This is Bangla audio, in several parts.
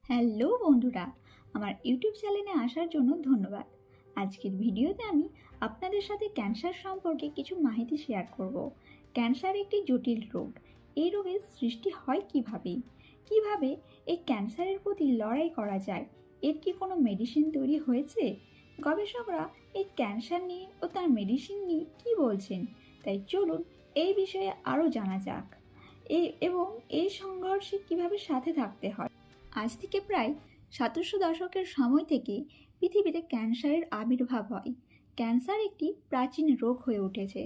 হ্যালো বন্ধুরা, আমার ইউটিউব চ্যানেলে আসার জন্য ধন্যবাদ। আজকের ভিডিওতে আমি আপনাদের সাথে ক্যান্সার সম্পর্কে কিছু মাহিতি শেয়ার করব। ক্যান্সার একটি জটিল রোগ। এই রোগের সৃষ্টি হয় কিভাবে এই ক্যান্সারের প্রতি লড়াই করা যায়, এর কি কোনো মেডিসিন তৈরি হয়েছে? গবেষকরা এই ক্যান্সার নিয়ে ও তার মেডিসিন নিয়ে কি বলছেন, তাই চলুন এই বিষয়ে আরও জানা যাক এবং এই সংঘর্ষে কিভাবে সাথে থাকতে হয়। আজ থেকে প্রায় 1700 দশকের সময় থেকে পৃথিবীতে ক্যান্সারের আবির্ভাব হয়। ক্যান্সার একটি প্রাচীন রোগ হয়ে উঠেছে।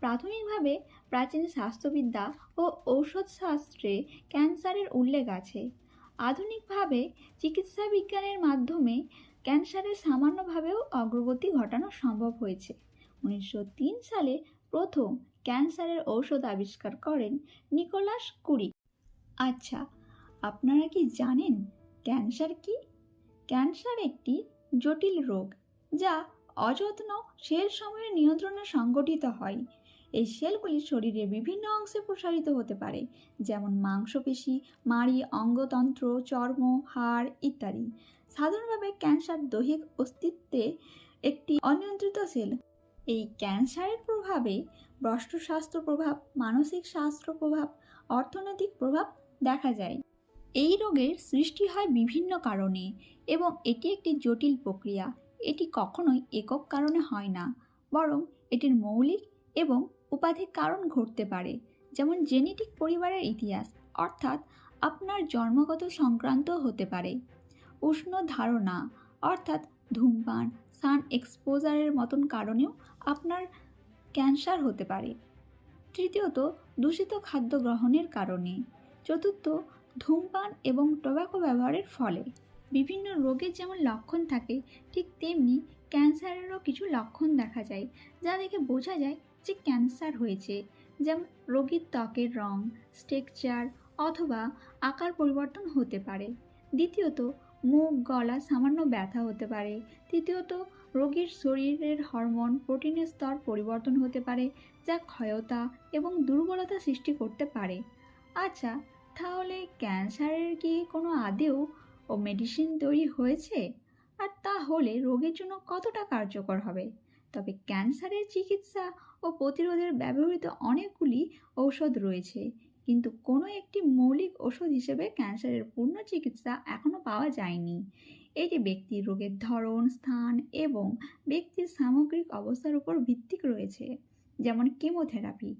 প্রাথমিকভাবে প্রাচীন স্বাস্থ্যবিদ্যা ও ঔষধশাস্ত্রে ক্যান্সারের উল্লেখ আছে। আধুনিকভাবে চিকিৎসা বিজ্ঞানের মাধ্যমে ক্যান্সারের সামান্যভাবেও অগ্রগতি ঘটানো সম্ভব হয়েছে। 1903 সালে প্রথম ক্যান্সারের ঔষধ আবিষ্কার করেন নিকোলাস কুরি। আচ্ছা, আপনারা কি জানেন ক্যান্সার কি? ক্যান্সার একটি জটিল রোগ যা অযত্ন সেল সমূহের নিয়ন্ত্রণে সংগঠিত হয়। এই সেলগুলি শরীরের বিভিন্ন অংশে প্রসারিত হতে পারে, যেমন মাংসপেশি, মাড়ি, অঙ্গতন্ত্র, চর্ম, হাড় ইত্যাদি। সাধারণভাবে ক্যান্সার দৈহিক অস্তিত্বে একটি অনিয়ন্ত্রিত সেল। এই ক্যান্সারের প্রভাবে রাষ্ট্র স্বাস্থ্য প্রভাব, মানসিক স্বাস্থ্য প্রভাব, অর্থনৈতিক প্রভাব দেখা যায়। এই রোগের সৃষ্টি হয় বিভিন্ন কারণে এবং এটি একটি জটিল প্রক্রিয়া। এটি কখনোই একক কারণে হয় না, বরং এটির মৌলিক এবং উপাধিক কারণ ঘটতে পারে, যেমন জেনেটিক পরিবারের ইতিহাস, অর্থাৎ আপনার জন্মগত সংক্রান্ত হতে পারে। উষ্ণ ধারণা, অর্থাৎ ধূমপান, সান এক্সপোজারের মতন কারণেও আপনার ক্যান্সার হতে পারে। তৃতীয়ত, দূষিত খাদ্য গ্রহণের কারণে। চতুর্থ, ধূমপান এবং টোব্যাকো ব্যবহারের ফলে। বিভিন্ন রোগের যেমন লক্ষণ থাকে, ঠিক তেমনি ক্যান্সারেরও কিছু লক্ষণ দেখা যায়, যা দেখে বোঝা যায় যে ক্যান্সার হয়েছে। যেমন রোগীর ত্বকের রং, স্ট্রাকচার অথবা আকার পরিবর্তন হতে পারে। দ্বিতীয়ত, মুখ, গলা সামান্য ব্যথা হতে পারে। তৃতীয়ত, রোগীর শরীরের হরমোন, প্রোটিনের স্তর পরিবর্তন হতে পারে, যা ক্ষয়তা এবং দুর্বলতা সৃষ্টি করতে পারে। আচ্ছা, তাহলে ক্যান্সারের কি কোনো আদেও মেডিসিন তৈরি হয়েছে? আর তা হলে রোগের জন্য কতটা কার্যকর হবে? তবে ক্যান্সারের চিকিৎসা ও প্রতিরোধের ব্যবহৃত অনেকগুলি ঔষধ রয়েছে, কিন্তু কোনো একটি মৌলিক ওষুধ হিসেবে ক্যান্সারের পূর্ণ চিকিৎসা এখনও পাওয়া যায়নি। এটি ব্যক্তির রোগের ধরন, স্থান এবং ব্যক্তির সামগ্রিক অবস্থার উপর ভিত্তি রয়েছে। যেমন কেমোথেরাপি,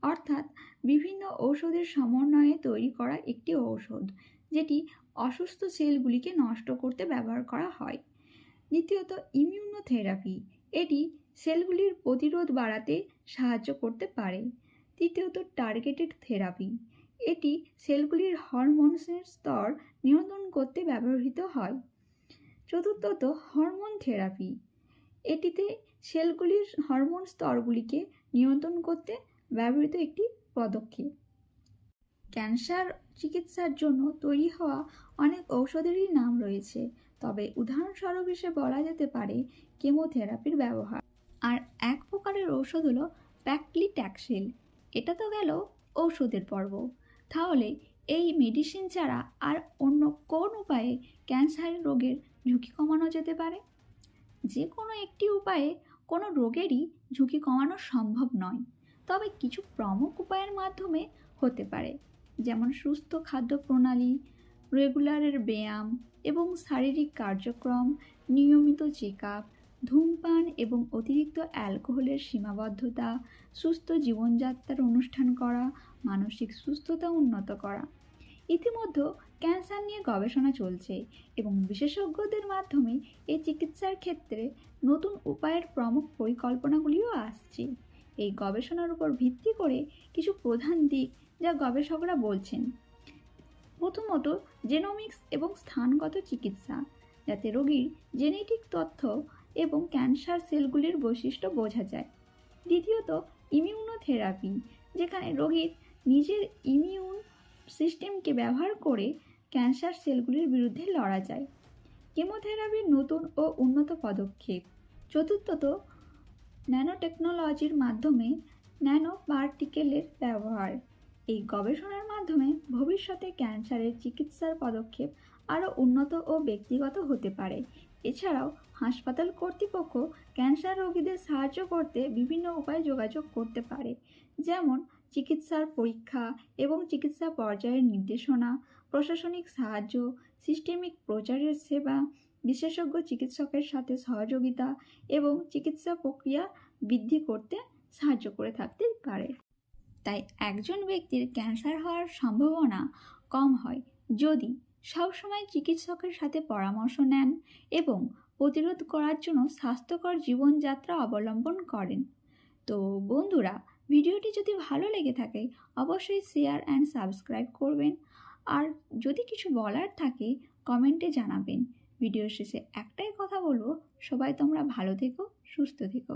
অর্থাৎ বিভিন্ন ঔষধের সমন্বয়ে তৈরি করা একটি ঔষধ, যেটি অসুস্থ সেলগুলিকে নষ্ট করতে ব্যবহার করা হয়। দ্বিতীয়ত, ইমিউনোথেরাপি, এটি সেলগুলির প্রতিরোধ বাড়াতে সাহায্য করতে পারে। তৃতীয়ত, টার্গেটেড থেরাপি, এটি সেলগুলির হরমোনের স্তর নিয়ন্ত্রণ করতে ব্যবহৃত হয়। চতুর্থত, হরমোন থেরাপি, এটিতে সেলগুলির হরমোন স্তরগুলিকে নিয়ন্ত্রণ করতে ব্যবহৃত একটি পদক্ষেপ। ক্যান্সার চিকিৎসার জন্য তৈরি হওয়া অনেক ঔষধেরই নাম রয়েছে, তবে উদাহরণস্বরূপ হিসেবে বলা যেতে পারে কেমোথেরাপির ব্যবহার। আর এক প্রকারের ঔষধ হলো প্যাক্লিট্যাক্সেল। এটা তো গেল ঔষধের পর্ব। তাহলে এই মেডিসিন ছাড়া আর অন্য কোন উপায়ে ক্যান্সার রোগের ঝুঁকি কমানো যেতে পারে? যে কোনো একটি উপায়ে কোনো রোগেরই ঝুঁকি কমানো সম্ভব নয়, তবে কিছু প্রমুখ উপায়ের মাধ্যমে হতে পারে, যেমন সুস্থ খাদ্য প্রণালী, রেগুলারের ব্যায়াম এবং শারীরিক কার্যক্রম, নিয়মিত চেক আপ, ধূমপান এবং অতিরিক্ত অ্যালকোহলের সীমাবদ্ধতা, সুস্থ জীবনযাত্রার অনুষ্ঠান করা, মানসিক সুস্থতা উন্নত করা। ইতিমধ্যে ক্যান্সার নিয়ে গবেষণা চলছে এবং বিশেষজ্ঞদের মাধ্যমে এই চিকিৎসার ক্ষেত্রে নতুন উপায়ের প্রমুখ পরিকল্পনাগুলিও আসছে। এই গবেষণার উপর ভিত্তি করে কিছু প্রধান দিক যা গবেষকরা বলছেন: প্রথমত, জেনোমিক্স এবং স্থানগত চিকিৎসা, যাতে রোগীর জেনেটিক তথ্য এবং ক্যান্সার সেলগুলির বৈশিষ্ট্য বোঝা যায়। দ্বিতীয়ত, ইমিউনোথেরাপি, যেখানে রোগীর নিজের ইমিউন সিস্টেমকে ব্যবহার করে ক্যান্সার সেলগুলির বিরুদ্ধে লড়া যায়। কেমোথেরাপির নতুন ও উন্নত পদক্ষেপ। চতুর্থত, ন্যানোটেকনোলজির মাধ্যমে ন্যানো পার্টিকেলের ব্যবহার। এই গবেষণার মাধ্যমে ভবিষ্যতে ক্যান্সারের চিকিৎসার পদক্ষেপ আরও উন্নত ও ব্যক্তিগত হতে পারে। এছাড়াও হাসপাতাল কর্তৃপক্ষ ক্যান্সার রোগীদের সাহায্য করতে বিভিন্ন উপায়ে যোগাযোগ করতে পারে, যেমন চিকিৎসার পরীক্ষা এবং চিকিৎসা পর্যায়ের নির্দেশনা, প্রশাসনিক সাহায্য, সিস্টেমিক প্রচারের সেবা, বিশেষজ্ঞ চিকিৎসকের সাথে সহযোগিতা এবং চিকিৎসা প্রক্রিয়া বৃদ্ধি করতে সাহায্য করে থাকতে পারে। তাই একজন ব্যক্তির ক্যান্সার হওয়ার সম্ভাবনা কম হয় যদি সবসময় চিকিৎসকের সাথে পরামর্শ নেন এবং প্রতিরোধ করার জন্য স্বাস্থ্যকর জীবনযাত্রা অবলম্বন করেন। তো বন্ধুরা, ভিডিওটি যদি ভালো লেগে থাকে অবশ্যই শেয়ার অ্যান্ড সাবস্ক্রাইব করবেন। আর যদি কিছু বলার থাকে কমেন্টে জানাবেন। ভিডিওর শেষে একটাই কথা বলবো, সবাই তোমরা ভালো থেকো, সুস্থ থেকো।